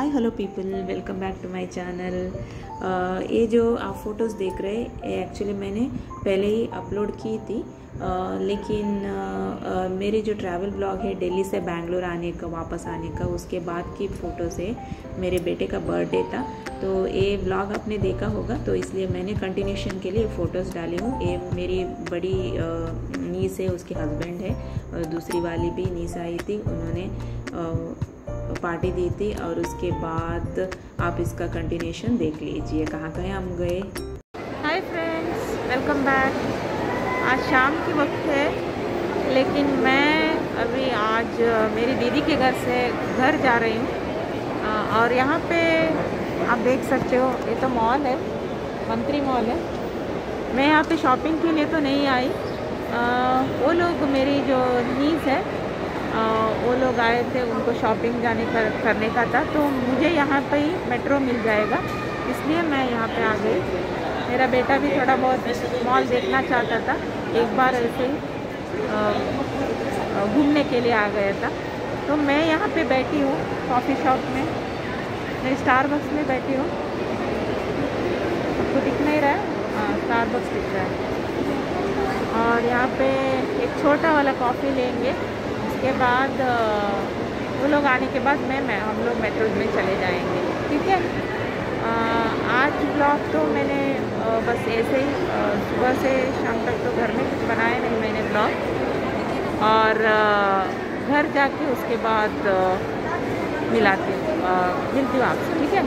Hi hello people, welcome back to my channel. ये जो आप फ़ोटोज़ देख रहे हैं ये एक्चुअली मैंने पहले ही अपलोड की थी, लेकिन मेरे जो ट्रैवल ब्लॉग है दिल्ली से बैंगलोर आने का, वापस आने का, उसके बाद की फ़ोटोज़ है। मेरे बेटे का बर्थडे था तो ये ब्लॉग आपने देखा होगा, तो इसलिए मैंने कंटिन्यूशन के लिए फ़ोटोज़ डाली हूँ। ये मेरी बड़ी नीस है, उसके हस्बैंड है, और दूसरी वाली भी नीस आई थी, उन्होंने पार्टी दी थी। और उसके बाद आप इसका कंटिन्यूशन देख लीजिए कहाँ कहाँ हम गए। हाय फ्रेंड्स, वेलकम बैक। आज शाम की वक्त है, लेकिन मैं अभी आज मेरी दीदी के घर से घर जा रही हूँ। और यहाँ पे आप देख सकते हो, ये तो मॉल है, मंत्री मॉल है। मैं यहाँ पे शॉपिंग के लिए तो नहीं आई। वो लोग, मेरी जो नीस है, वो लोग आए थे, उनको शॉपिंग करने का था, तो मुझे यहाँ पे ही मेट्रो मिल जाएगा, इसलिए मैं यहाँ पे आ गई। मेरा बेटा भी थोड़ा बहुत मॉल देखना चाहता था, एक बार ऐसे ही घूमने के लिए आ गया था। तो मैं यहाँ पे बैठी हूँ कॉफ़ी शॉप में, मैं स्टारबक्स में बैठी हूँ। आपको दिख नहीं रहा है? हाँ, स्टारबक्स दिख रहा है। और यहाँ पे एक छोटा वाला कॉफ़ी लेंगे, उसके बाद वो लोग आने के बाद हम लोग मेट्रो में चले जाएंगे, ठीक है। आज ब्लॉग तो मैंने बस ऐसे ही सुबह से शाम तक तो घर में कुछ बनाया नहीं मैंने ब्लॉग, और घर जाके उसके बाद मिलती हूँ आपसे, ठीक है।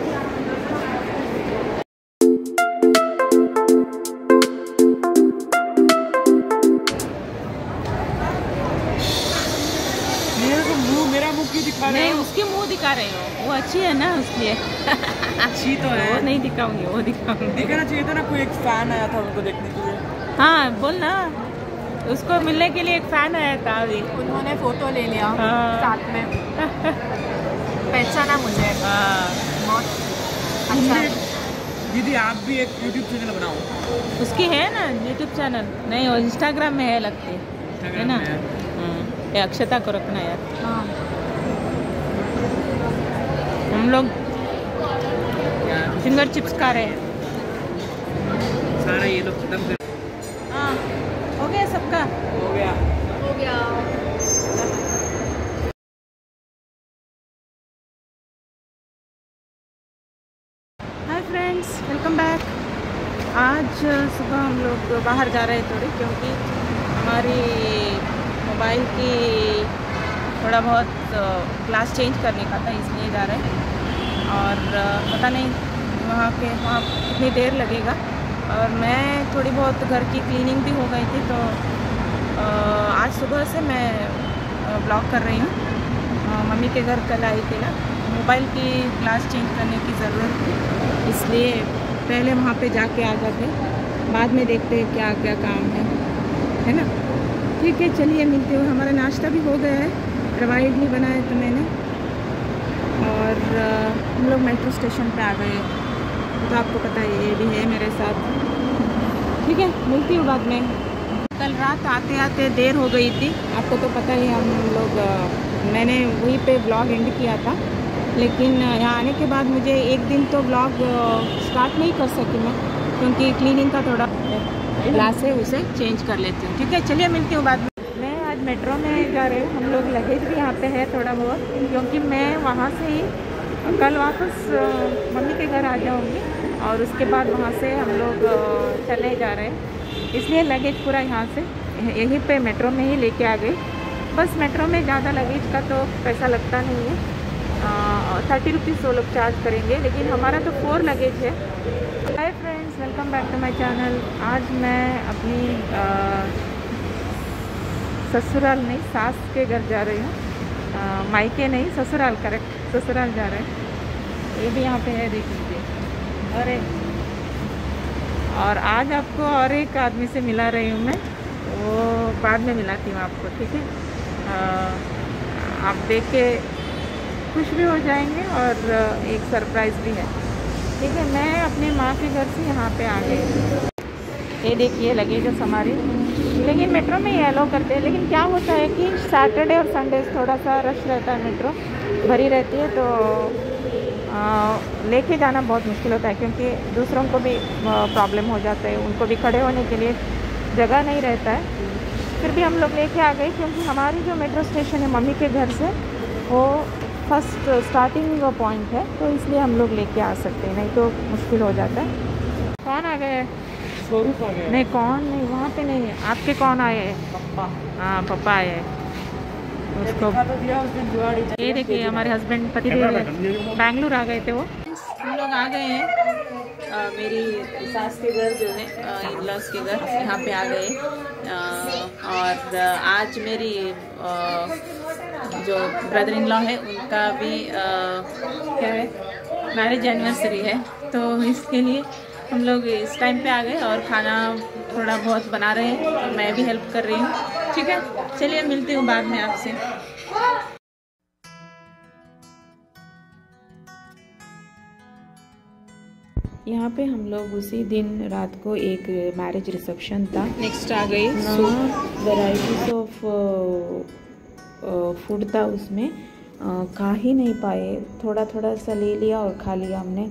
मेरा मुंह क्यों दिखा रहे हो? नहीं, उसके मुंह दिखा रहे हो, वो अच्छी है ना, उसलिए अच्छी तो है। वो नहीं दिखाऊंगी, वो दिखाऊंगी। दिखाना चाहिए था ना, कोई एक फैन आया था उनको देखने के लिए। हाँ बोल ना, उसको मिलने के लिए एक फैन आया था अभी, उन्होंने फोटो ले लिया साथ में, पहचाना मुझे। बहुत अच्छा। दीदी आप भी एक यूट्यूब चैनल बनाओ। उसकी है ना यूट्यूब चैनल? नहीं, वो इंस्टाग्राम में है लगती है ना। ये अक्षता को रखना यार। हाँ। हम लोग फिंगर चिप्स खा रहे हैं। सारा ये लोग खत्म कर। हाँ, हो गया सबका? हो गया। हो गया। हाय फ्रेंड्स, वेलकम बैक। आज सुबह हम लोग बाहर जा रहे हैं थोड़ी, क्योंकि हमारी मोबाइल की थोड़ा बहुत क्लास चेंज करने का था, इसलिए जा रहे हैं। और पता नहीं वहाँ कितनी देर लगेगा। और मैं थोड़ी बहुत घर की क्लीनिंग भी हो गई थी, तो आज सुबह से मैं ब्लॉग कर रही हूँ। मम्मी के घर कल आई थी ना, मोबाइल की क्लास चेंज करने की ज़रूरत थी, इसलिए पहले वहाँ पे जाके आ जाते, बाद में देखते हैं क्या क्या काम है ना। ठीक है, चलिए मिलते हुए। हमारा नाश्ता भी हो गया है, रवा इडली बनाया तो मैंने, और हम लोग मेट्रो स्टेशन पे आ गए, तो आपको पता है ये भी है मेरे साथ, ठीक है। मिलती हूँ बाद में। कल रात आते आते देर हो गई थी, आपको तो पता ही। हम लोग मैंने वहीं पे ब्लॉग एंड किया था, लेकिन यहाँ आने के बाद मुझे एक दिन तो ब्लॉग स्टार्ट नहीं कर सकी मैं, क्योंकि क्लीनिंग का थोड़ा क्लास है, उसे चेंज कर लेती हूँ, ठीक है। चलिए मिलती हूँ बाद में। मैं आज मेट्रो में जा रही हूँ, हम लोग लगेज भी यहाँ पे है थोड़ा बहुत, क्योंकि मैं वहाँ से ही कल वापस मम्मी के घर आ जाऊँगी, और उसके बाद वहाँ से हम लोग चले जा रहे हैं, इसलिए लगेज पूरा यहाँ से यहीं पे मेट्रो में ही लेके आ गई। बस मेट्रो में ज़्यादा लगेज का तो पैसा लगता नहीं है, 30 रुपीज़ वो लोग चार्ज करेंगे, लेकिन हमारा तो 4 लगेज है। Hi friends, welcome back to my channel. आज मैं अपनी ससुराल नहीं, सास के घर जा रही हूँ। मायके नहीं, ससुराल, करेक्ट, ससुराल जा रहे हैं। ये भी यहाँ पे है, देख लीजिए। और आज आपको और एक आदमी से मिला रही हूँ मैं, वो बाद में मिलाती हूँ आपको, ठीक है। आप देख के खुश भी हो जाएंगे, और एक सरप्राइज़ भी है, ठीक है। मैं अपने माँ के घर से यहाँ पे आ गई। ये देखिए लगेज हमारी, लेकिन मेट्रो में ही अलाउ करते हैं, लेकिन क्या होता है कि सैटरडे और संडे थोड़ा सा रश रहता है, मेट्रो भरी रहती है, तो लेके जाना बहुत मुश्किल होता है, क्योंकि दूसरों को भी प्रॉब्लम हो जाता है, उनको भी खड़े होने के लिए जगह नहीं रहता है। फिर भी हम लोग लेके आ गए, क्योंकि हमारी जो मेट्रो स्टेशन है मम्मी के घर से वो फर्स्ट स्टार्टिंग पॉइंट है, तो इसलिए हम लोग लेके आ सकते हैं, नहीं तो मुश्किल हो जाता है। कौन आ गए? स्वरूप आ गया। नहीं, कौन नहीं, वहाँ पे नहीं है। आपके कौन आए हैं? पप्पा। हाँ, पापा आए हैं। उसको तो दिया उस दिन जुआड़ी। ये देखिए, हमारे हस्बैंड पतिदेव बैंगलोर आ गए थे वो। हम लोग आ गए हैं मेरी सास के घर जो है, इन-लॉज के घर, यहाँ पे आ गए। और आज मेरी जो ब्रदर इन लॉ है उनका भी क्या है, मैरिज एनिवर्सरी है, तो इसके लिए हम लोग इस टाइम पे आ गए और खाना थोड़ा बहुत बना रहे हैं, तो मैं भी हेल्प कर रही हूँ। ठीक है, चलिए मिलती हूँ बाद में आपसे। यहाँ पे हम लोग उसी दिन रात को एक मैरिज रिसेप्शन था। नेक्स्ट आ गई वैराइटीज ऑफ फूड था, उसमें खा ही नहीं पाए, थोड़ा थोड़ा सा ले लिया और खा लिया हमने।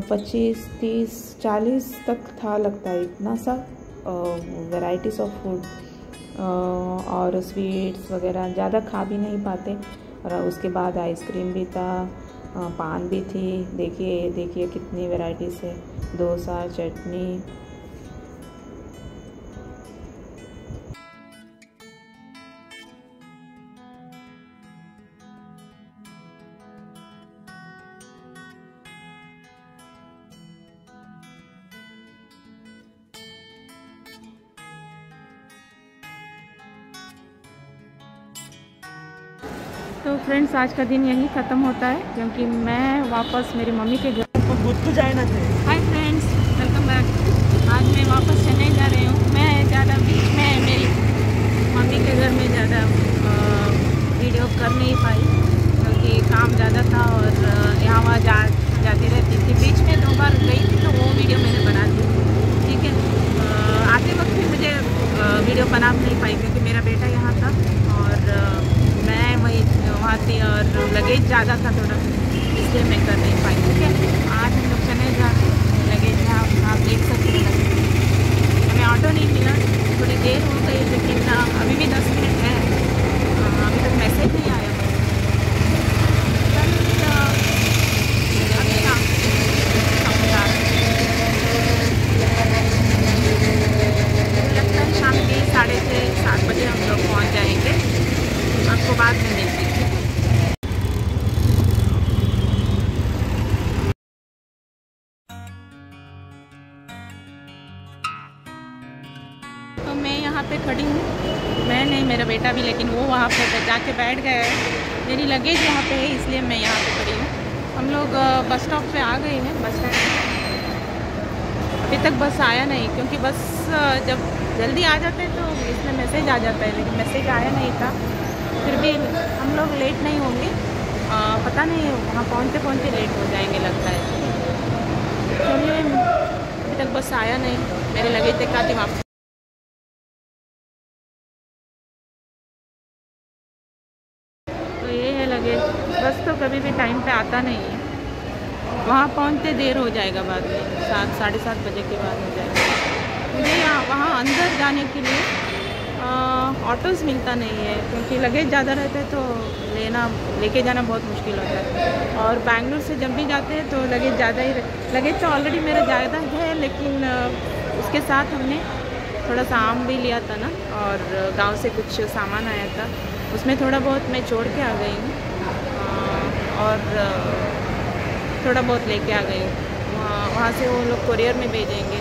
25, 30, 40 तक था लगता है, इतना सा वैराइटीज़ ऑफ फूड और स्वीट्स वगैरह ज़्यादा खा भी नहीं पाते। और उसके बाद आइसक्रीम भी था, पान भी थी। देखिए देखिए कितनी वैराइटीज़ है, डोसा, चटनी। तो फ्रेंड्स, आज का दिन यहीं ख़त्म होता है, क्योंकि मैं वापस मेरी मम्मी के घर बुद्ध जाए ना थे। हाय फ्रेंड्स, वेलकम बैक। आज मैं वापस चेन्नई जा रही हूँ। मैं ज़्यादा बीच में मेरी मम्मी के घर में ज़्यादा वीडियो कर नहीं पाई, क्योंकि काम ज़्यादा था और यहाँ वहाँ जाती रहती थी। बीच में 2 बार गई थी, तो वो वीडियो मैंने बना दी। ठीक है, आते वक्त भी मुझे वीडियो बना नहीं पाई, क्योंकि मेरा बेटा यहाँ था और मैं वहाँ थी और लगेज ज़्यादा था थोड़ा, इसलिए मैं कर नहीं पाई। ठीक है, आज हम लोग चेन्नई जा रहे हैं। लगेज यहाँ आप देख सकते हैं, हमें ऑटो नहीं मिला, थोड़ी देर हो गई, लेकिन अभी भी 10 मिनट है, अभी तक मैसेज नहीं आया। लगता है शाम के 6:30, 7 बजे हम लोग पहुँच जाएंगे। आपको बाद में मिलती है। तो मैं यहाँ पे खड़ी हूँ, मैं नहीं, मेरा बेटा भी, लेकिन वो वहाँ पे जाके बैठ गया है। मेरी लगेज यहाँ पे है, इसलिए मैं यहाँ पे खड़ी हूँ। हम लोग बस स्टॉप पे आ गए हैं। बस स्टैंड अभी तक बस आया नहीं, क्योंकि बस जब जल्दी आ जाते हैं तो इसमें मैसेज आ जाता है, लेकिन मैसेज आया नहीं था। फिर भी हम लोग लेट नहीं होंगे, पता नहीं, वहाँ पहुँचते पहुँचते लेट हो जाएंगे लगता है। चलिए, अभी तक बस आया नहीं, मेरे लगेज दिखाती वापस। तो ये है लगेज। बस तो कभी भी टाइम पे आता नहीं है, वहाँ पहुँचते देर हो जाएगा, बाद में 7, 7:30 बजे के बाद हो जाएगा। मुझे यहाँ वहाँ अंदर जाने के लिए ऑटोज़ मिलता नहीं है, क्योंकि लगेज ज़्यादा रहता है, तो लेके जाना बहुत मुश्किल होता है। और बैंगलोर से जब भी जाते हैं तो लगेज ज़्यादा ही लगेज तो ऑलरेडी मेरा ज़्यादा है, लेकिन उसके साथ हमने थोड़ा सा आम भी लिया था ना, और गांव से कुछ सामान आया था, उसमें थोड़ा बहुत मैं छोड़ के आ गई हूँ और थोड़ा बहुत लेके आ गई हूँ। वहाँ से वो लोग कुरियर में भेजेंगे,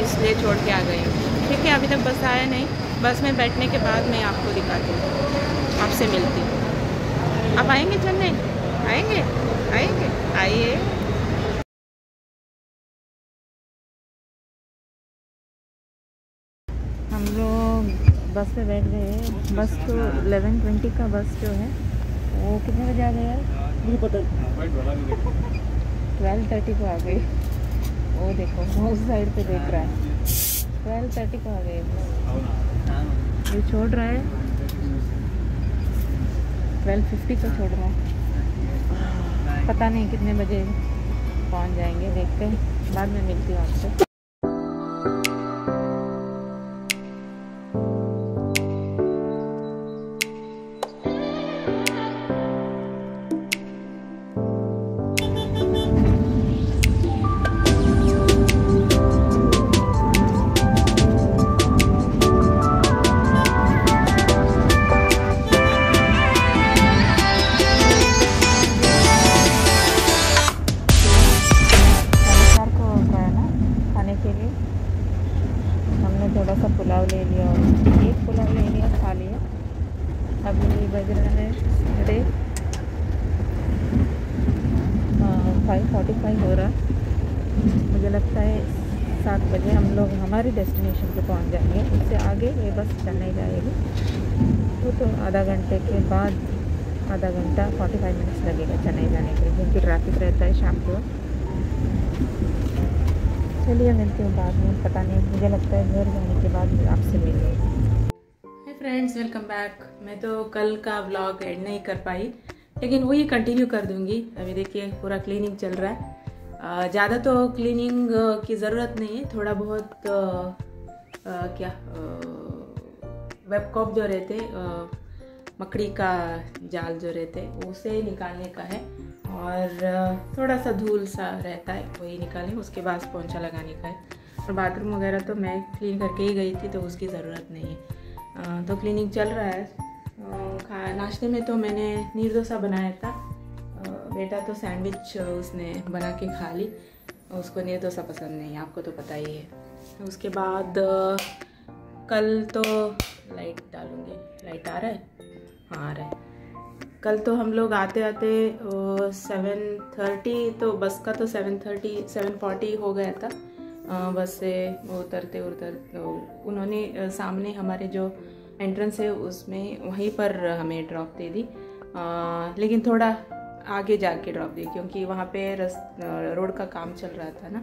इसलिए छोड़ के आ गई हूँ। ठीक है, अभी तक बस आया नहीं, बस में बैठने के बाद मैं आपको दिखाती हूँ, आपसे मिलती हूँ। आप आएंगे चेन्नई? आएंगे? आएंगे? आइए। हम लोग बस पे बैठ गए हैं। बस तो 11:20 का बस जो है वो कितने बजे आ गया यार? मुझे पता नहीं। 12:30 को आ गई। वो देखो, वो उस साइड पे देख रहा है। 12:30 को आ गए। ये छोड़ रहा है 12:50 को छोड़ रहा है। पता नहीं कितने बजे पहुंच जाएंगे, देखते हैं, बाद में मिलती हूँ आपसे। थोड़ा सा पुलाव ले लिया और एक पुलाव ले लिया, खा लिया। अभी बज रहा है 5:45 हो रहा। मुझे लगता है 7 बजे हम लोग हमारे डेस्टिनेशन पे पहुंच जाएंगे। उससे आगे ये बस चेन्नई जाएगी, वो तो आधा घंटे के बाद, आधा घंटा 45 मिनट्स लगेगा चेन्नई जाने के लिए, क्योंकि ट्रैफिक रहता है शाम को। चलिए मिलती हूँ बाद में, पता नहीं, मुझे लगता है घर जाने के बाद आपसे मिलेंगे। हाय फ्रेंड्स, वेलकम बैक। मैं तो कल का व्लॉग एड नहीं कर पाई, लेकिन वही कंटिन्यू कर दूंगी। अभी देखिए पूरा क्लीनिंग चल रहा है। ज़्यादा तो क्लीनिंग की ज़रूरत नहीं है, थोड़ा बहुत वेबकॉप जो रहते, मकड़ी का जाल जो रहते, उसे निकालने का है, और थोड़ा सा धूल सा रहता है, वही निकालें। उसके बाद पोंछा लगाने का है, और बाथरूम वगैरह तो मैं क्लीन करके ही गई थी, तो उसकी ज़रूरत नहीं है। तो क्लीनिंग चल रहा है। नाश्ते में तो मैंने नीर डोसा बनाया था। बेटा तो सैंडविच उसने बना के खा ली, उसको नीर डोसा पसंद नहीं, आपको तो पता ही है। उसके बाद कल तो लाइट डालूँगी। लाइट आ रहा है? हाँ आ रहा है। कल तो हम लोग आते आते 7:30, तो बस का तो 7:40 हो गया था। बस से उतरते उन्होंने सामने हमारे जो एंट्रेंस है उसमें, वहीं पर हमें ड्रॉप दे दी, लेकिन थोड़ा आगे जाके ड्रॉप दी, क्योंकि वहाँ पे रोड का काम चल रहा था ना,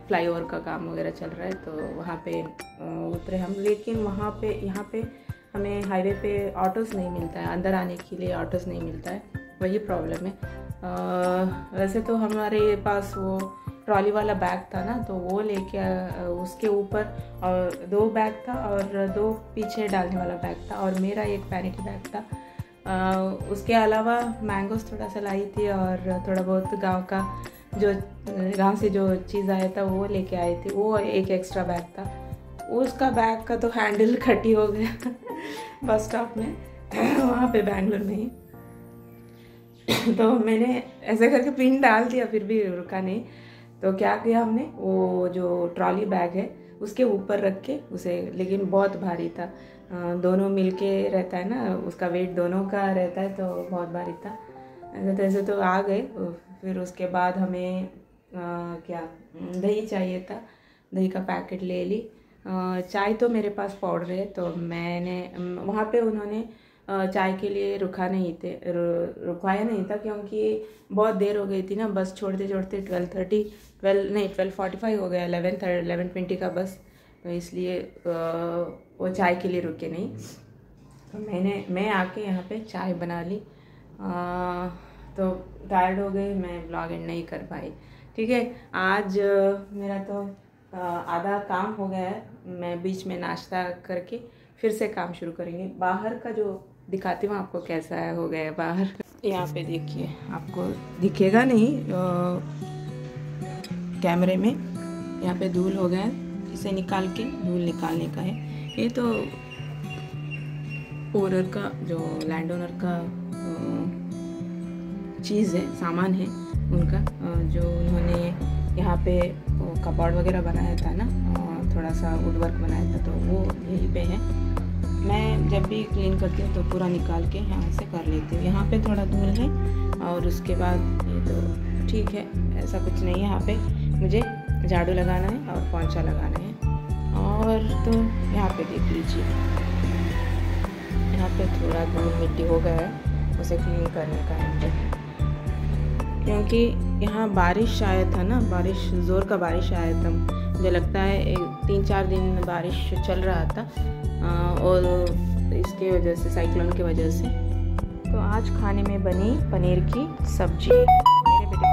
फ्लाईओवर का काम वगैरह चल रहा है, तो वहाँ पे उतरे हम। लेकिन वहाँ पे, यहाँ पे हमें हाईवे पे ऑटोज़ नहीं मिलता है, अंदर आने के लिए ऑटोज़ नहीं मिलता है, वही प्रॉब्लम है। वैसे तो हमारे पास वो ट्रॉली वाला बैग था ना, तो वो लेके उसके ऊपर और 2 बैग था, और 2 पीछे डालने वाला बैग था, और मेरा एक पैनिटी बैग था। उसके अलावा मैंगोस थोड़ा सा लाई थी, और थोड़ा बहुत गांव से जो चीज़ आया था वो लेके आई थी, वो एक एक्स्ट्रा बैग था। उसका बैग का तो हैंडल खटी हो गया बस स्टॉप में, वहाँ पे बैंगलोर में ही। तो मैंने ऐसे करके पिन डाल दिया, फिर भी रुका नहीं। तो क्या किया हमने, वो जो ट्रॉली बैग है उसके ऊपर रख के उसे, लेकिन बहुत भारी था, दोनों मिलके रहता है ना, उसका वेट दोनों का रहता है, तो बहुत भारी था। ऐसे तो आ गए। फिर उसके बाद हमें दही चाहिए था, दही का पैकेट ले ली। चाय तो मेरे पास पाउडर है, तो मैंने वहाँ पे उन्होंने चाय के लिए रुकवाया नहीं था, क्योंकि बहुत देर हो गई थी ना, बस छोड़ते 12:45 हो गया, 11:20 का बस, तो इसलिए वो चाय के लिए रुके नहीं। तो मैं आके यहाँ पे चाय बना ली। तो टायर्ड हो गई, मैं ब्लॉग एंड नहीं कर पाई। ठीक है, आज मेरा तो आधा काम हो गया है। मैं बीच में नाश्ता करके फिर से काम शुरू करेंगे। बाहर का जो दिखाती हूँ आपको कैसा है, हो गया है बाहर। यहाँ पे देखिए, आपको दिखेगा नहीं कैमरे में, यहाँ पे धूल हो गया, इसे निकाल के धूल निकालने का है। ये तो ओनर का, जो लैंड ओनर का चीज़ है, सामान है उनका, जो उन्होंने यहाँ पे कपबोर्ड वगैरह बनाया था ना, थोड़ा सा वुड वर्क बनाया था, तो वो यहीं पे है। मैं जब भी क्लीन करती हूँ तो पूरा निकाल के यहाँ से कर लेती हूँ। यहाँ पे थोड़ा धूल है, और उसके बाद ये तो ठीक है, ऐसा कुछ नहीं है। यहाँ पे मुझे झाड़ू लगाना है और पोंछा लगाना है। और तो यहाँ पे देख लीजिए, यहाँ पे थोड़ा धूल मिट्टी हो गया है, उसे क्लीन करने का है, क्योंकि यहाँ बारिश आया था ना, ज़ोर का बारिश आया था। मुझे लगता है 3-4 दिन बारिश चल रहा था, और इसके वजह से, साइक्लोन की वजह से। तो आज खाने में बनी पनीर की सब्जी। मेरे बेटे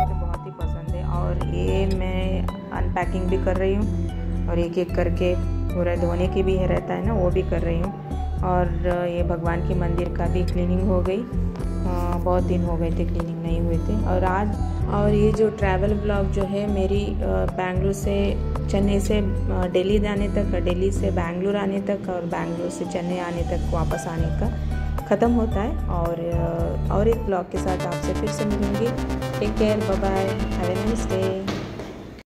ये मैं अनपैकिंग भी कर रही हूँ और एक एक करके पूरा धोने की भी रहता है ना, वो भी कर रही हूँ। और ये भगवान के मंदिर का भी क्लीनिंग हो गई। बहुत दिन हो गए थे क्लीनिंग नहीं हुए थे। और ये जो ट्रैवल ब्लॉग जो है मेरी बेंगलुरु से चेन्नई से दिल्ली जाने तक, दिल्ली से बेंगलुरु आने तक और बेंगलुरु से चेन्नई आने तक वापस आने का ख़त्म होता है। और एक ब्लॉग के साथ आपसे फिर से मिलूँगी। Take care, bye bye, have a nice day.